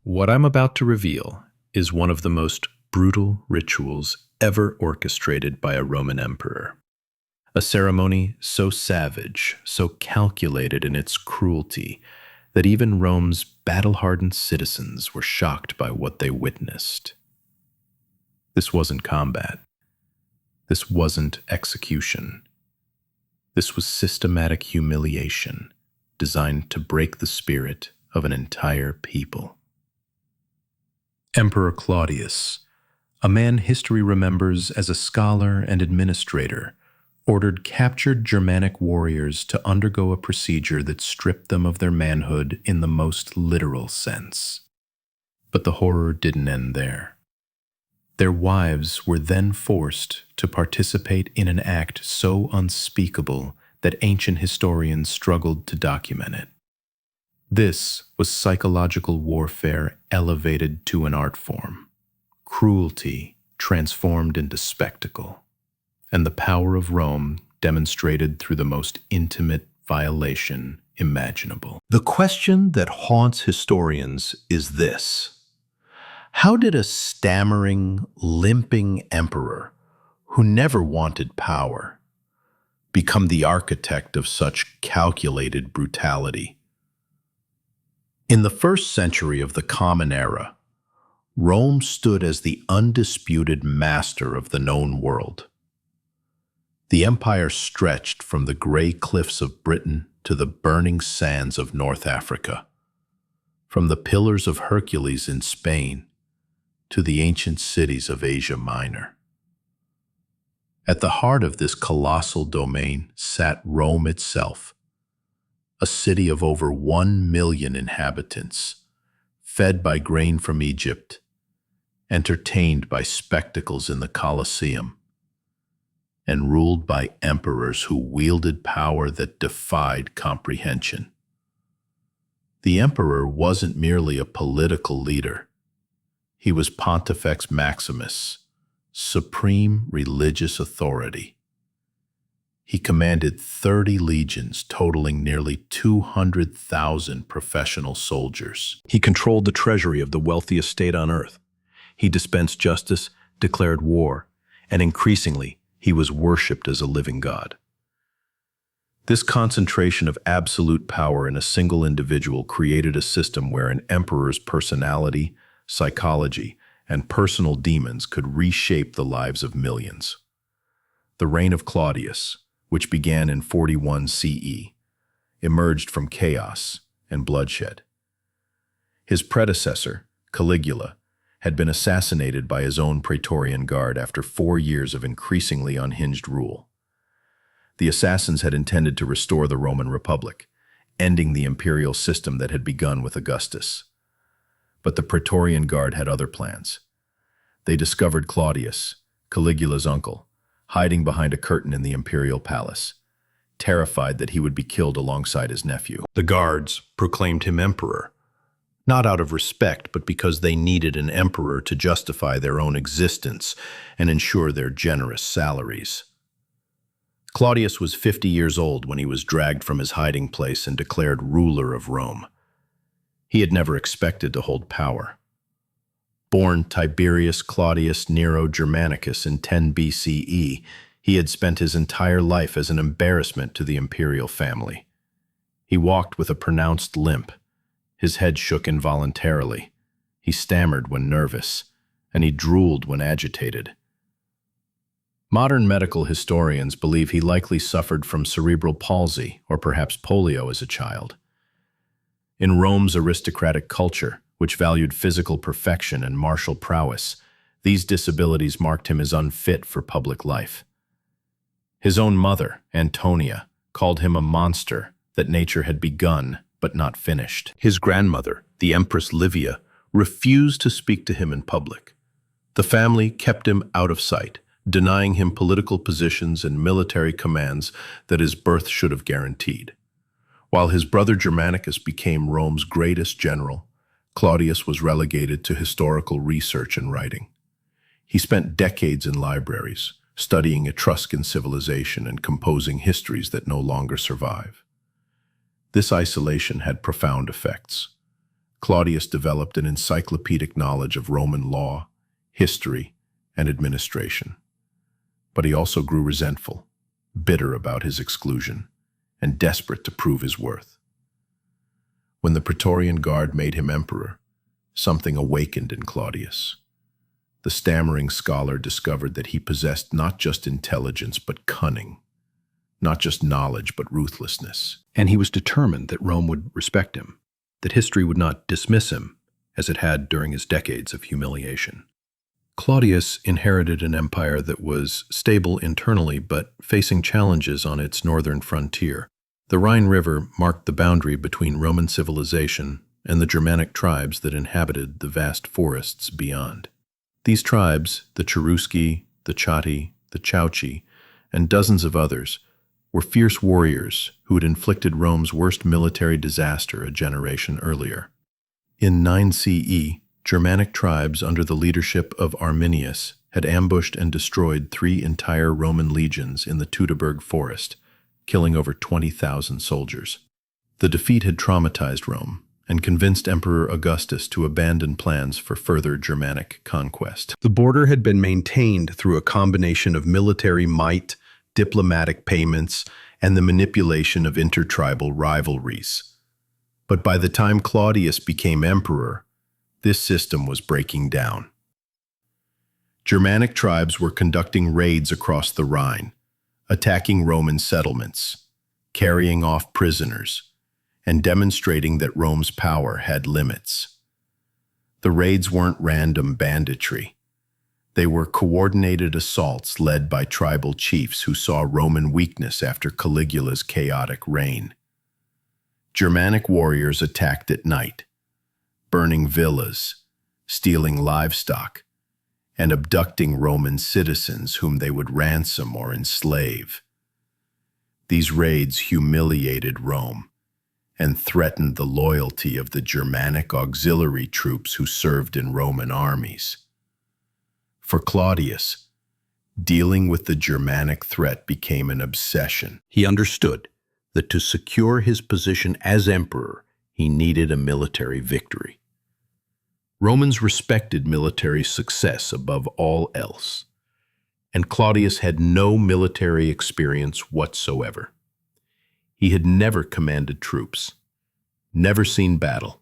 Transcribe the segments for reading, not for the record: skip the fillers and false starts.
What I'm about to reveal is one of the most brutal rituals ever orchestrated by a Roman emperor. A ceremony so savage, so calculated in its cruelty, that even Rome's battle-hardened citizens were shocked by what they witnessed. This wasn't combat. This wasn't execution. This was systematic humiliation designed to break the spirit of an entire people. Emperor Claudius, a man history remembers as a scholar and administrator, ordered captured Germanic warriors to undergo a procedure that stripped them of their manhood in the most literal sense. But the horror didn't end there. Their wives were then forced to participate in an act so unspeakable that ancient historians struggled to document it. This was psychological warfare elevated to an art form, cruelty transformed into spectacle, and the power of Rome demonstrated through the most intimate violation imaginable. The question that haunts historians is this: how did a stammering, limping emperor who never wanted power become the architect of such calculated brutality? In the first century of the Common Era, Rome stood as the undisputed master of the known world. The empire stretched from the gray cliffs of Britain to the burning sands of North Africa, from the Pillars of Hercules in Spain to the ancient cities of Asia Minor. At the heart of this colossal domain sat Rome itself, a city of over 1 million inhabitants, fed by grain from Egypt, entertained by spectacles in the Colosseum, and ruled by emperors who wielded power that defied comprehension. The emperor wasn't merely a political leader. He was Pontifex Maximus, supreme religious authority. He commanded 30 legions totaling nearly 200,000 professional soldiers. He controlled the treasury of the wealthiest state on earth. He dispensed justice, declared war, and increasingly, he was worshipped as a living god. This concentration of absolute power in a single individual created a system where an emperor's personality, psychology, and personal demons could reshape the lives of millions. The reign of Claudius, which began in 41 CE, emerged from chaos and bloodshed. His predecessor, Caligula, had been assassinated by his own Praetorian Guard after 4 years of increasingly unhinged rule. The assassins had intended to restore the Roman Republic, ending the imperial system that had begun with Augustus. But the Praetorian Guard had other plans. They discovered Claudius, Caligula's uncle, hiding behind a curtain in the imperial palace, terrified that he would be killed alongside his nephew. The guards proclaimed him emperor, not out of respect, but because they needed an emperor to justify their own existence and ensure their generous salaries. Claudius was 50 years old when he was dragged from his hiding place and declared ruler of Rome. He had never expected to hold power. Born Tiberius Claudius Nero Germanicus in 10 BCE, he had spent his entire life as an embarrassment to the imperial family. He walked with a pronounced limp. His head shook involuntarily. He stammered when nervous, and he drooled when agitated. Modern medical historians believe he likely suffered from cerebral palsy or perhaps polio as a child. In Rome's aristocratic culture, which valued physical perfection and martial prowess, these disabilities marked him as unfit for public life. His own mother, Antonia, called him a monster that nature had begun but not finished. His grandmother, the Empress Livia, refused to speak to him in public. The family kept him out of sight, denying him political positions and military commands that his birth should have guaranteed. While his brother Germanicus became Rome's greatest general, Claudius was relegated to historical research and writing. He spent decades in libraries, studying Etruscan civilization and composing histories that no longer survive. This isolation had profound effects. Claudius developed an encyclopedic knowledge of Roman law, history, and administration. But he also grew resentful, bitter about his exclusion, and desperate to prove his worth. When the Praetorian Guard made him emperor, something awakened in Claudius. The stammering scholar discovered that he possessed not just intelligence but cunning, not just knowledge but ruthlessness. And he was determined that Rome would respect him, that history would not dismiss him, as it had during his decades of humiliation. Claudius inherited an empire that was stable internally but facing challenges on its northern frontier. The Rhine River marked the boundary between Roman civilization and the Germanic tribes that inhabited the vast forests beyond. These tribes, the Cherusci, the Chatti, the Chauci, and dozens of others, were fierce warriors who had inflicted Rome's worst military disaster a generation earlier. In 9 CE, Germanic tribes under the leadership of Arminius had ambushed and destroyed 3 entire Roman legions in the Teutoburg forest, killing over 20,000 soldiers. The defeat had traumatized Rome and convinced Emperor Augustus to abandon plans for further Germanic conquest. The border had been maintained through a combination of military might, diplomatic payments, and the manipulation of intertribal rivalries. But by the time Claudius became emperor, this system was breaking down. Germanic tribes were conducting raids across the Rhine, attacking Roman settlements, carrying off prisoners, and demonstrating that Rome's power had limits. The raids weren't random banditry. They were coordinated assaults led by tribal chiefs who saw Roman weakness after Caligula's chaotic reign. Germanic warriors attacked at night, burning villas, stealing livestock, and abducting Roman citizens whom they would ransom or enslave. These raids humiliated Rome and threatened the loyalty of the Germanic auxiliary troops who served in Roman armies. For Claudius, dealing with the Germanic threat became an obsession. He understood that to secure his position as emperor, he needed a military victory. Romans respected military success above all else, and Claudius had no military experience whatsoever. He had never commanded troops, never seen battle,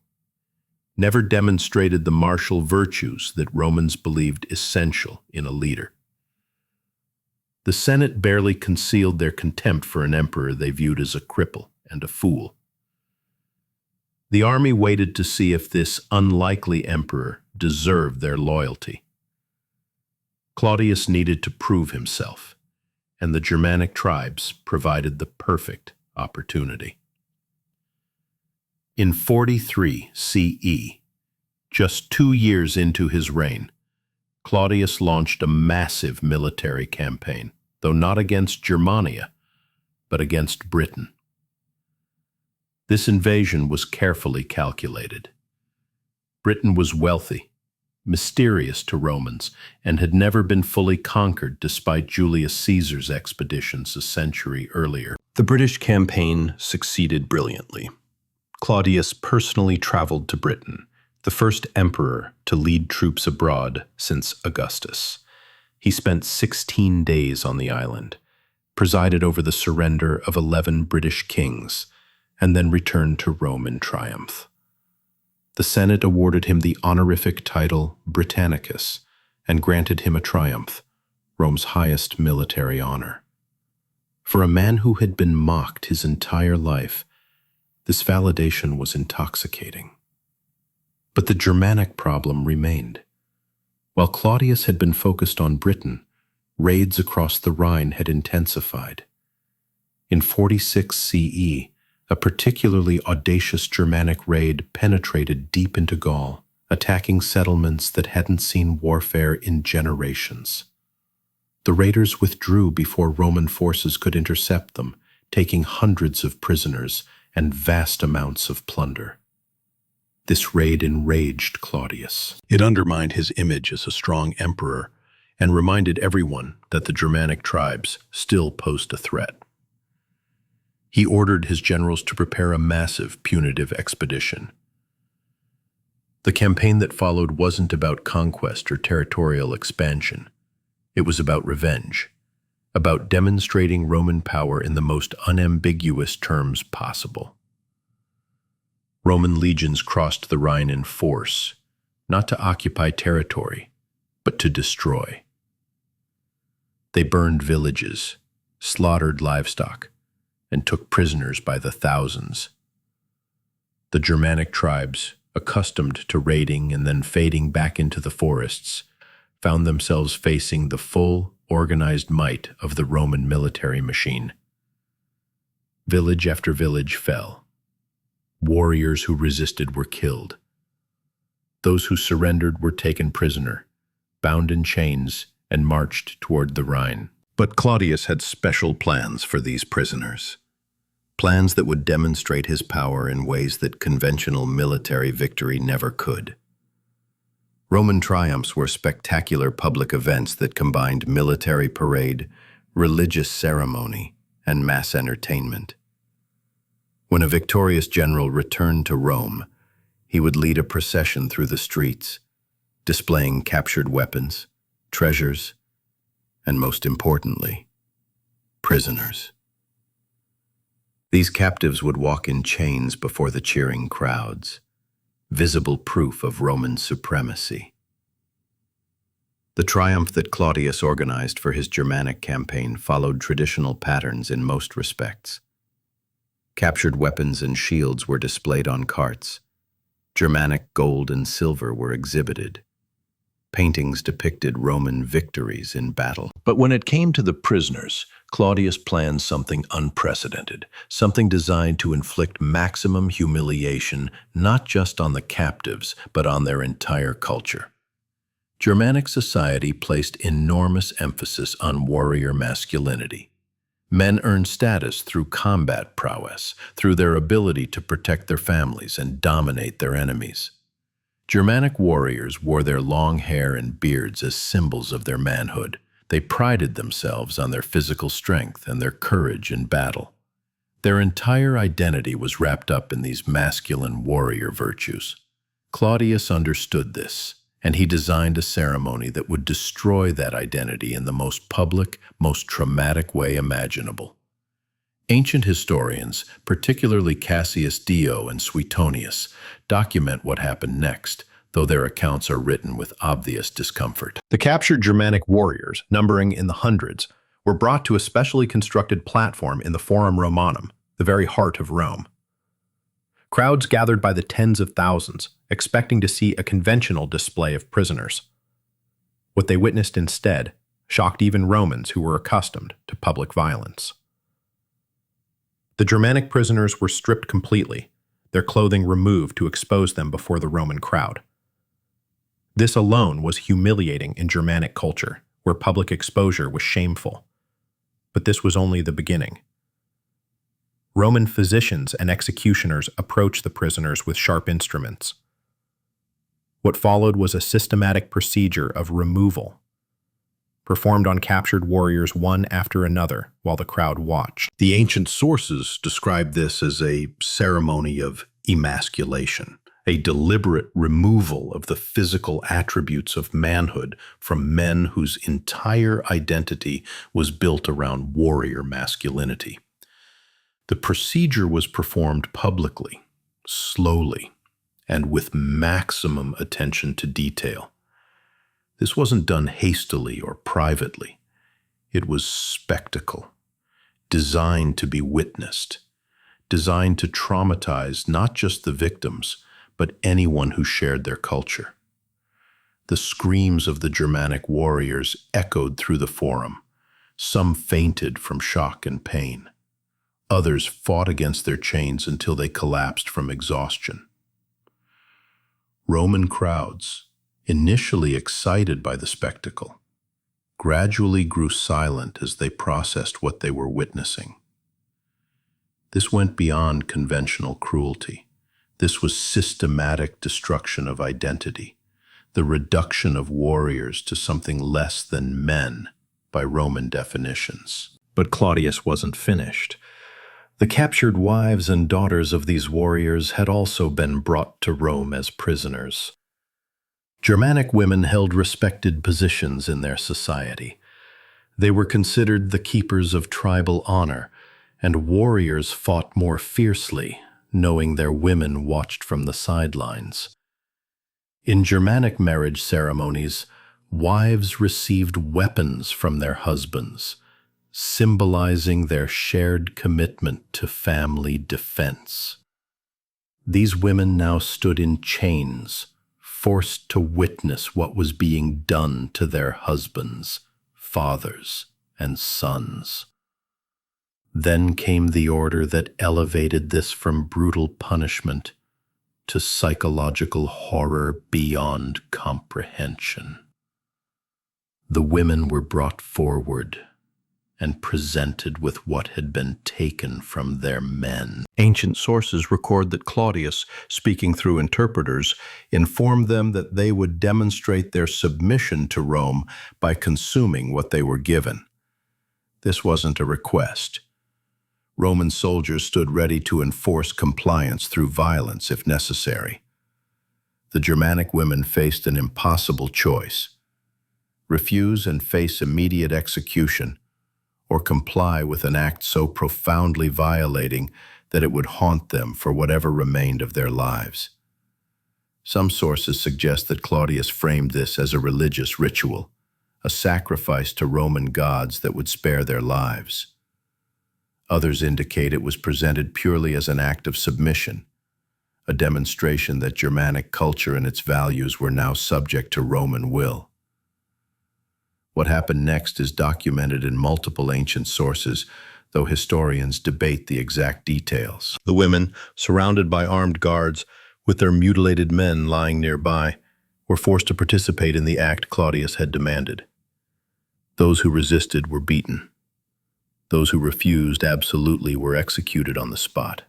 never demonstrated the martial virtues that Romans believed essential in a leader. The Senate barely concealed their contempt for an emperor they viewed as a cripple and a fool. The army waited to see if this unlikely emperor deserved their loyalty. Claudius needed to prove himself, and the Germanic tribes provided the perfect opportunity. In 43 CE, just 2 years into his reign, Claudius launched a massive military campaign, though not against Germania, but against Britain. This invasion was carefully calculated. Britain was wealthy, mysterious to Romans, and had never been fully conquered despite Julius Caesar's expeditions a century earlier. The British campaign succeeded brilliantly. Claudius personally traveled to Britain, the first emperor to lead troops abroad since Augustus. He spent 16 days on the island, presided over the surrender of 11 British kings, and then returned to Rome in triumph. The Senate awarded him the honorific title Britannicus and granted him a triumph, Rome's highest military honor. For a man who had been mocked his entire life, this validation was intoxicating. But the Germanic problem remained. While Claudius had been focused on Britain, raids across the Rhine had intensified. In 46 CE, a particularly audacious Germanic raid penetrated deep into Gaul, attacking settlements that hadn't seen warfare in generations. The raiders withdrew before Roman forces could intercept them, taking hundreds of prisoners and vast amounts of plunder. This raid enraged Claudius. It undermined his image as a strong emperor and reminded everyone that the Germanic tribes still posed a threat. He ordered his generals to prepare a massive punitive expedition. The campaign that followed wasn't about conquest or territorial expansion. It was about revenge, about demonstrating Roman power in the most unambiguous terms possible. Roman legions crossed the Rhine in force, not to occupy territory, but to destroy. They burned villages, slaughtered livestock, and took prisoners by the thousands. The Germanic tribes, accustomed to raiding and then fading back into the forests, found themselves facing the full, organized might of the Roman military machine. Village after village fell. Warriors who resisted were killed. Those who surrendered were taken prisoner, bound in chains, and marched toward the Rhine. But Claudius had special plans for these prisoners. Plans that would demonstrate his power in ways that conventional military victory never could. Roman triumphs were spectacular public events that combined military parade, religious ceremony, and mass entertainment. When a victorious general returned to Rome, he would lead a procession through the streets, displaying captured weapons, treasures, and most importantly, prisoners. These captives would walk in chains before the cheering crowds, visible proof of Roman supremacy. The triumph that Claudius organized for his Germanic campaign followed traditional patterns in most respects. Captured weapons and shields were displayed on carts. Germanic gold and silver were exhibited. Paintings depicted Roman victories in battle. But when it came to the prisoners, Claudius planned something unprecedented, something designed to inflict maximum humiliation not just on the captives, but on their entire culture. Germanic society placed enormous emphasis on warrior masculinity. Men earned status through combat prowess, through their ability to protect their families and dominate their enemies. Germanic warriors wore their long hair and beards as symbols of their manhood. They prided themselves on their physical strength and their courage in battle. Their entire identity was wrapped up in these masculine warrior virtues. Claudius understood this, and he designed a ceremony that would destroy that identity in the most public, most traumatic way imaginable. Ancient historians, particularly Cassius Dio and Suetonius, document what happened next, though their accounts are written with obvious discomfort. The captured Germanic warriors, numbering in the hundreds, were brought to a specially constructed platform in the Forum Romanum, the very heart of Rome. Crowds gathered by the tens of thousands, expecting to see a conventional display of prisoners. What they witnessed instead shocked even Romans who were accustomed to public violence. The Germanic prisoners were stripped completely, their clothing removed to expose them before the Roman crowd. This alone was humiliating in Germanic culture, where public exposure was shameful. But this was only the beginning. Roman physicians and executioners approached the prisoners with sharp instruments. What followed was a systematic procedure of removal, performed on captured warriors one after another while the crowd watched. The ancient sources describe this as a ceremony of emasculation, a deliberate removal of the physical attributes of manhood from men whose entire identity was built around warrior masculinity. The procedure was performed publicly, slowly, and with maximum attention to detail. This wasn't done hastily or privately. It was spectacle, designed to be witnessed, designed to traumatize not just the victims, but anyone who shared their culture. The screams of the Germanic warriors echoed through the forum. Some fainted from shock and pain. Others fought against their chains until they collapsed from exhaustion. Roman crowds, initially excited by the spectacle, gradually grew silent as they processed what they were witnessing. This went beyond conventional cruelty. This was systematic destruction of identity, the reduction of warriors to something less than men by Roman definitions. But Claudius wasn't finished. The captured wives and daughters of these warriors had also been brought to Rome as prisoners. Germanic women held respected positions in their society. They were considered the keepers of tribal honor, and warriors fought more fiercely, knowing their women watched from the sidelines. In Germanic marriage ceremonies, wives received weapons from their husbands, symbolizing their shared commitment to family defense. These women now stood in chains, forced to witness what was being done to their husbands, fathers, and sons. Then came the order that elevated this from brutal punishment to psychological horror beyond comprehension. The women were brought forward and presented with what had been taken from their men. Ancient sources record that Claudius, speaking through interpreters, informed them that they would demonstrate their submission to Rome by consuming what they were given. This wasn't a request. Roman soldiers stood ready to enforce compliance through violence if necessary. The Germanic women faced an impossible choice: refuse and face immediate execution, or comply with an act so profoundly violating that it would haunt them for whatever remained of their lives. Some sources suggest that Claudius framed this as a religious ritual, a sacrifice to Roman gods that would spare their lives. Others indicate it was presented purely as an act of submission, a demonstration that Germanic culture and its values were now subject to Roman will. What happened next is documented in multiple ancient sources, though historians debate the exact details. The women, surrounded by armed guards, with their mutilated men lying nearby, were forced to participate in the act Claudius had demanded. Those who resisted were beaten. Those who refused absolutely were executed on the spot.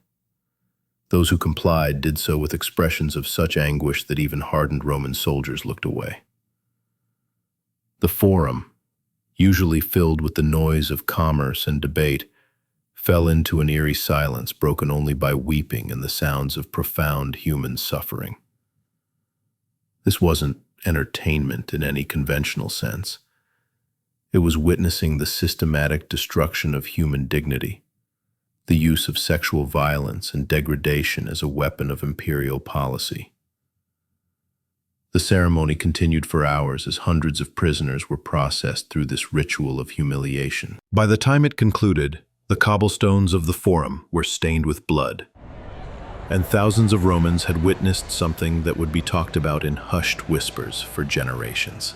Those who complied did so with expressions of such anguish that even hardened Roman soldiers looked away. The Forum, usually filled with the noise of commerce and debate, fell into an eerie silence broken only by weeping and the sounds of profound human suffering. This wasn't entertainment in any conventional sense. It was witnessing the systematic destruction of human dignity, the use of sexual violence and degradation as a weapon of imperial policy. The ceremony continued for hours as hundreds of prisoners were processed through this ritual of humiliation. By the time it concluded, the cobblestones of the Forum were stained with blood, and thousands of Romans had witnessed something that would be talked about in hushed whispers for generations.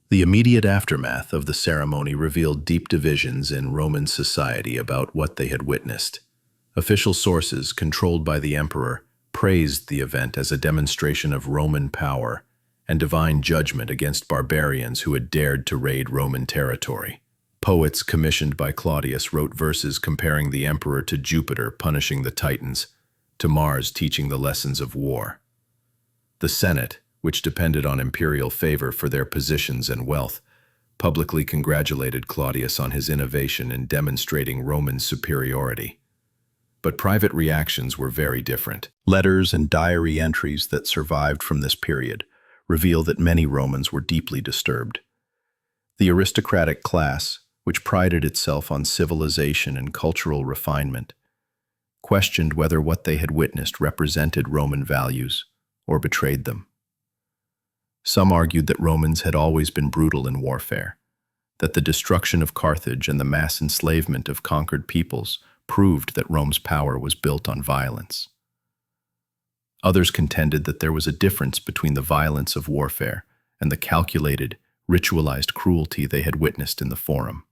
The immediate aftermath of the ceremony revealed deep divisions in Roman society about what they had witnessed. Official sources, controlled by the emperor, praised the event as a demonstration of Roman power and divine judgment against barbarians who had dared to raid Roman territory. Poets commissioned by Claudius wrote verses comparing the emperor to Jupiter punishing the Titans, to Mars teaching the lessons of war. The Senate, which depended on imperial favor for their positions and wealth, publicly congratulated Claudius on his innovation in demonstrating Roman superiority. But private reactions were very different. Letters and diary entries that survived from this period reveal that many Romans were deeply disturbed. The aristocratic class, which prided itself on civilization and cultural refinement, questioned whether what they had witnessed represented Roman values or betrayed them. Some argued that Romans had always been brutal in warfare, that the destruction of Carthage and the mass enslavement of conquered peoples proved that Rome's power was built on violence. Others contended that there was a difference between the violence of warfare and the calculated, ritualized cruelty they had witnessed in the Forum.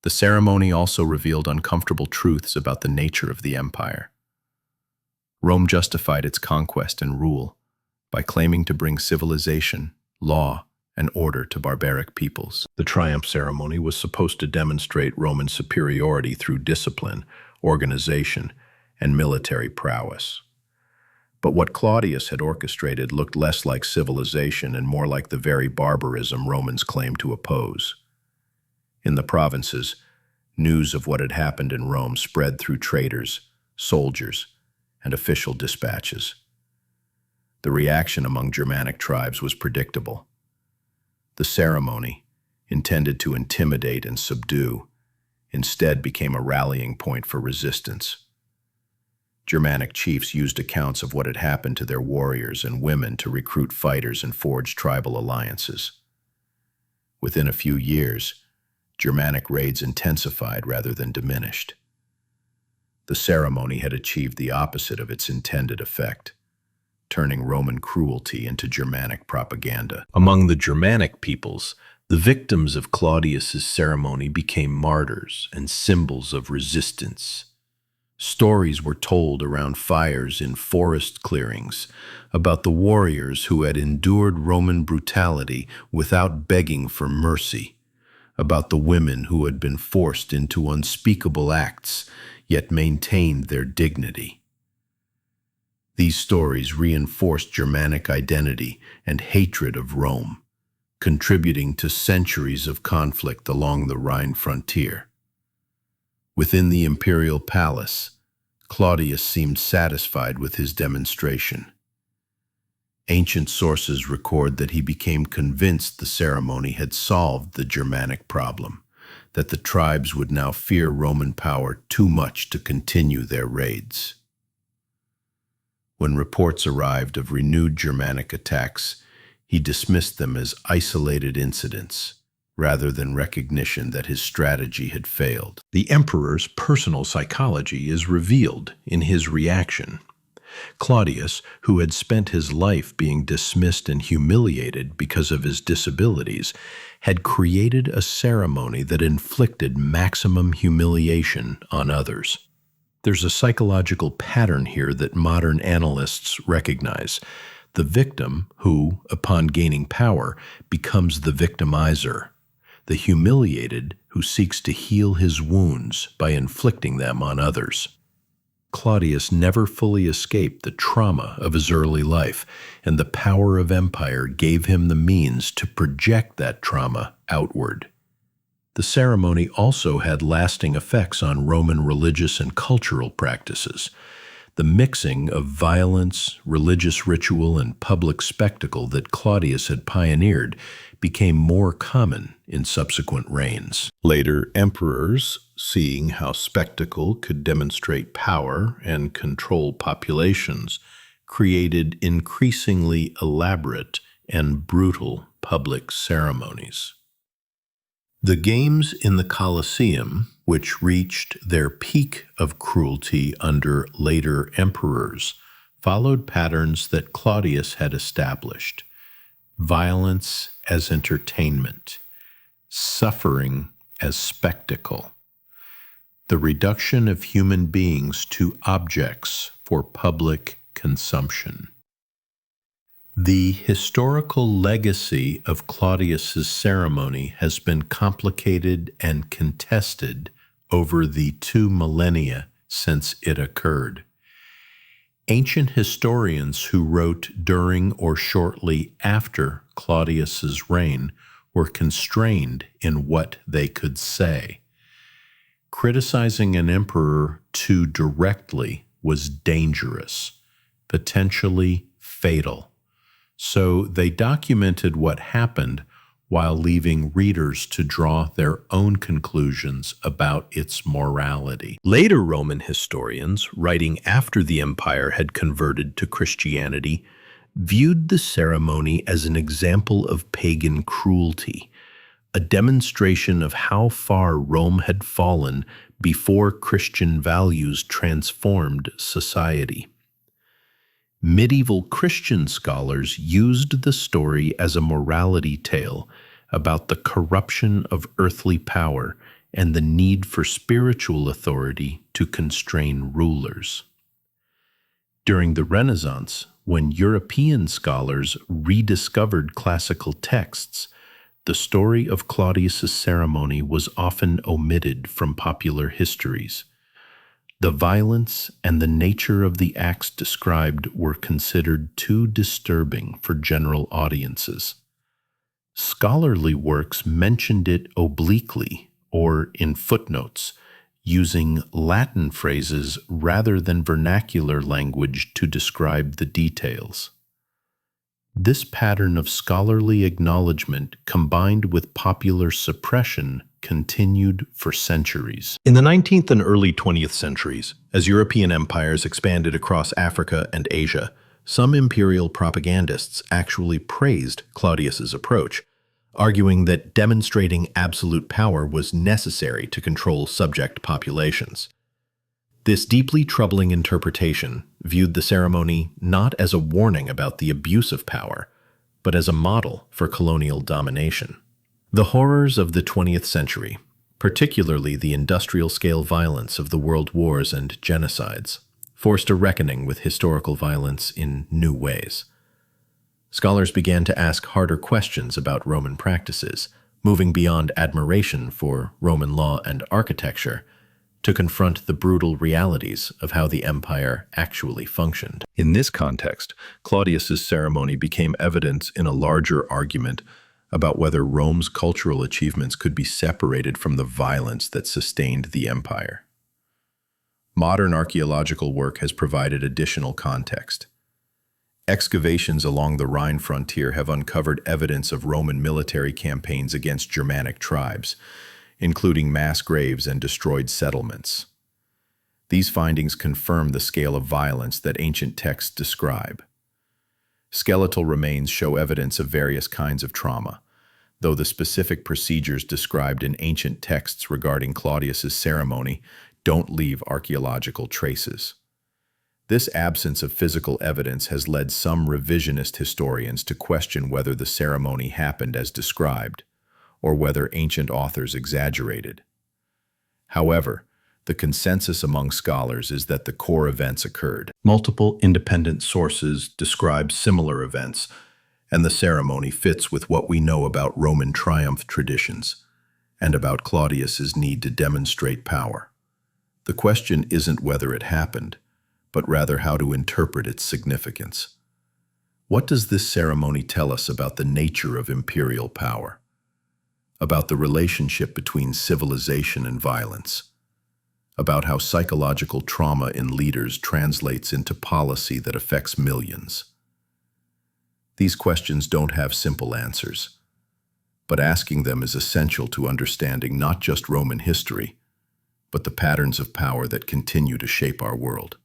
The ceremony also revealed uncomfortable truths about the nature of the empire. Rome justified its conquest and rule by claiming to bring civilization, law, and order to barbaric peoples. The triumph ceremony was supposed to demonstrate Roman superiority through discipline, organization, and military prowess. But what Claudius had orchestrated looked less like civilization and more like the very barbarism Romans claimed to oppose. In the provinces, News of what had happened in Rome spread through traders, soldiers, and official dispatches. The reaction among Germanic tribes was predictable. The ceremony, intended to intimidate and subdue, instead became a rallying point for resistance. Germanic chiefs used accounts of what had happened to their warriors and women to recruit fighters and forge tribal alliances. Within a few years, Germanic raids intensified rather than diminished. The ceremony had achieved the opposite of its intended effect, turning Roman cruelty into Germanic propaganda. Among the Germanic peoples, the victims of Claudius's ceremony became martyrs and symbols of resistance. Stories were told around fires in forest clearings about the warriors who had endured Roman brutality without begging for mercy, about the women who had been forced into unspeakable acts yet maintained their dignity. These stories reinforced Germanic identity and hatred of Rome, contributing to centuries of conflict along the Rhine frontier. Within the imperial palace, Claudius seemed satisfied with his demonstration. Ancient sources record that he became convinced the ceremony had solved the Germanic problem, that the tribes would now fear Roman power too much to continue their raids. When reports arrived of renewed Germanic attacks, he dismissed them as isolated incidents, rather than recognition that his strategy had failed. The emperor's personal psychology is revealed in his reaction. Claudius, who had spent his life being dismissed and humiliated because of his disabilities, had created a ceremony that inflicted maximum humiliation on others. There's a psychological pattern here that modern analysts recognize. The victim, who, upon gaining power, becomes the victimizer. The humiliated, who seeks to heal his wounds by inflicting them on others. Claudius never fully escaped the trauma of his early life, and the power of empire gave him the means to project that trauma outward. The ceremony also had lasting effects on Roman religious and cultural practices. The mixing of violence, religious ritual, and public spectacle that Claudius had pioneered became more common in subsequent reigns. Later emperors, seeing how spectacle could demonstrate power and control populations, created increasingly elaborate and brutal public ceremonies. The games in the Colosseum, which reached their peak of cruelty under later emperors, followed patterns that Claudius had established: violence as entertainment, suffering as spectacle, the reduction of human beings to objects for public consumption. The historical legacy of Claudius's ceremony has been complicated and contested over the 2 millennia since it occurred. Ancient historians who wrote during or shortly after Claudius's reign were constrained in what they could say. Criticizing an emperor too directly was dangerous, potentially fatal. So they documented what happened while leaving readers to draw their own conclusions about its morality. Later Roman historians, writing after the empire had converted to Christianity, viewed the ceremony as an example of pagan cruelty, a demonstration of how far Rome had fallen before Christian values transformed society. Medieval Christian scholars used the story as a morality tale about the corruption of earthly power and the need for spiritual authority to constrain rulers. During the Renaissance, when European scholars rediscovered classical texts, the story of Claudius's ceremony was often omitted from popular histories. The violence and the nature of the acts described were considered too disturbing for general audiences. Scholarly works mentioned it obliquely or in footnotes, using Latin phrases rather than vernacular language to describe the details. This pattern of scholarly acknowledgement combined with popular suppression continued for centuries. In the 19th and early 20th centuries, as European empires expanded across Africa and Asia, some imperial propagandists actually praised Claudius's approach, arguing that demonstrating absolute power was necessary to control subject populations. This deeply troubling interpretation viewed the ceremony not as a warning about the abuse of power, but as a model for colonial domination. The horrors of the 20th century, particularly the industrial-scale violence of the world wars and genocides, forced a reckoning with historical violence in new ways. Scholars began to ask harder questions about Roman practices, moving beyond admiration for Roman law and architecture to confront the brutal realities of how the empire actually functioned. In this context, Claudius's ceremony became evidence in a larger argument about whether Rome's cultural achievements could be separated from the violence that sustained the empire. Modern archaeological work has provided additional context. Excavations along the Rhine frontier have uncovered evidence of Roman military campaigns against Germanic tribes, including mass graves and destroyed settlements. These findings confirm the scale of violence that ancient texts describe. Skeletal remains show evidence of various kinds of trauma, though the specific procedures described in ancient texts regarding Claudius's ceremony don't leave archaeological traces. This absence of physical evidence has led some revisionist historians to question whether the ceremony happened as described, or whether ancient authors exaggerated. However, the consensus among scholars is that the core events occurred. Multiple independent sources describe similar events, and the ceremony fits with what we know about Roman triumph traditions and about Claudius's need to demonstrate power. The question isn't whether it happened, but rather how to interpret its significance. What does this ceremony tell us about the nature of imperial power? About the relationship between civilization and violence? About how psychological trauma in leaders translates into policy that affects millions? These questions don't have simple answers, but asking them is essential to understanding not just Roman history, but the patterns of power that continue to shape our world.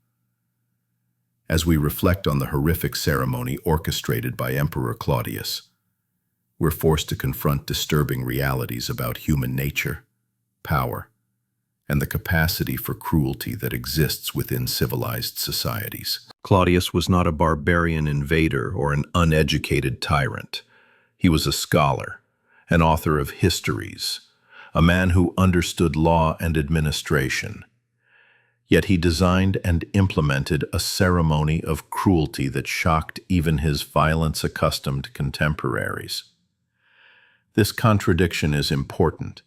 As we reflect on the horrific ceremony orchestrated by Emperor Claudius, we're forced to confront disturbing realities about human nature, power, and the capacity for cruelty that exists within civilized societies. Claudius was not a barbarian invader or an uneducated tyrant. He was a scholar, an author of histories, a man who understood law and administration. Yet he designed and implemented a ceremony of cruelty that shocked even his violence-accustomed contemporaries. This contradiction is important.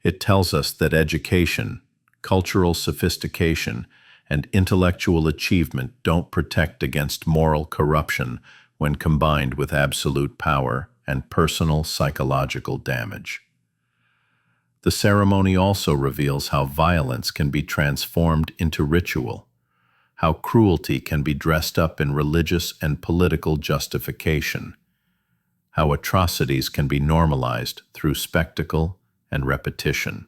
It tells us that education, cultural sophistication, and intellectual achievement don't protect against moral corruption when combined with absolute power and personal psychological damage. The ceremony also reveals how violence can be transformed into ritual, how cruelty can be dressed up in religious and political justification, how atrocities can be normalized through spectacle and repetition.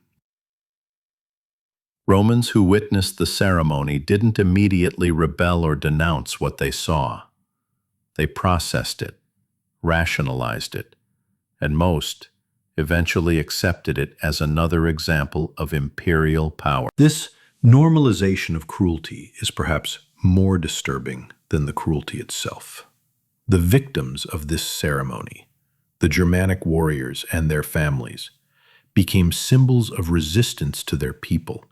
Romans who witnessed the ceremony didn't immediately rebel or denounce what they saw. They processed it, rationalized it, and most eventually accepted it as another example of imperial power. This normalization of cruelty is perhaps more disturbing than the cruelty itself. The victims of this ceremony, the Germanic warriors and their families, became symbols of resistance to their people,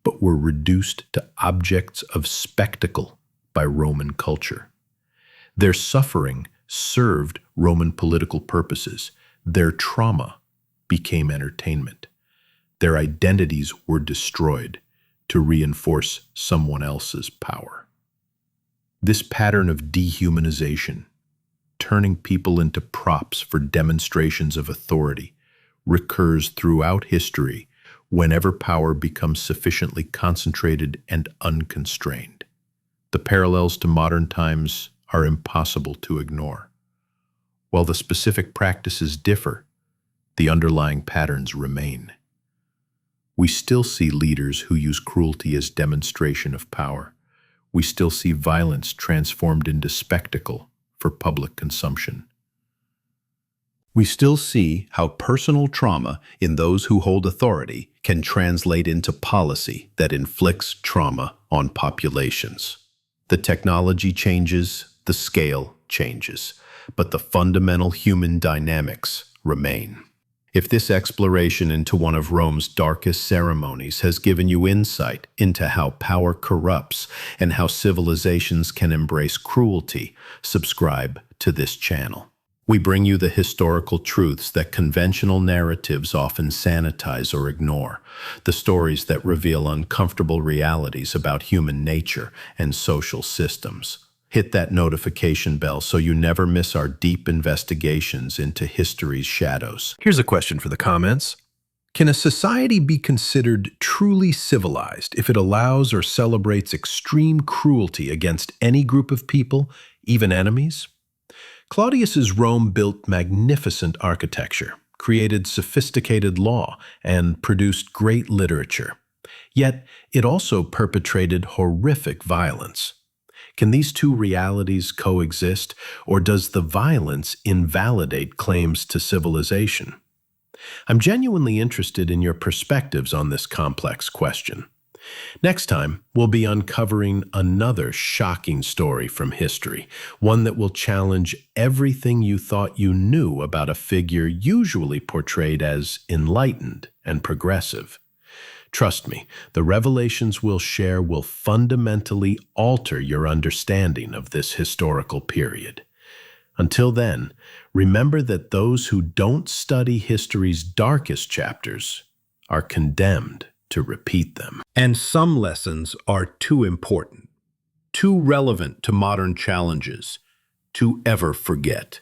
but were reduced to objects of spectacle by Roman culture. Their suffering served Roman political purposes. Their trauma became entertainment. Their identities were destroyed to reinforce someone else's power. This pattern of dehumanization, turning people into props for demonstrations of authority, recurs throughout history whenever power becomes sufficiently concentrated and unconstrained. The parallels to modern times are impossible to ignore. While the specific practices differ, the underlying patterns remain. We still see leaders who use cruelty as demonstration of power. We still see violence transformed into spectacle for public consumption. We still see how personal trauma in those who hold authority can translate into policy that inflicts trauma on populations. The technology changes, the scale changes, but the fundamental human dynamics remain. If this exploration into one of Rome's darkest ceremonies has given you insight into how power corrupts and how civilizations can embrace cruelty, subscribe to this channel. We bring you the historical truths that conventional narratives often sanitize or ignore, the stories that reveal uncomfortable realities about human nature and social systems. Hit that notification bell so you never miss our deep investigations into history's shadows. Here's a question for the comments. Can a society be considered truly civilized if it allows or celebrates extreme cruelty against any group of people, even enemies? Claudius's Rome built magnificent architecture, created sophisticated law, and produced great literature. Yet, it also perpetrated horrific violence. Can these two realities coexist, or does the violence invalidate claims to civilization? I'm genuinely interested in your perspectives on this complex question. Next time, we'll be uncovering another shocking story from history, one that will challenge everything you thought you knew about a figure usually portrayed as enlightened and progressive. Trust me, the revelations we'll share will fundamentally alter your understanding of this historical period. Until then, remember that those who don't study history's darkest chapters are condemned to repeat them. And some lessons are too important, too relevant to modern challenges, to ever forget.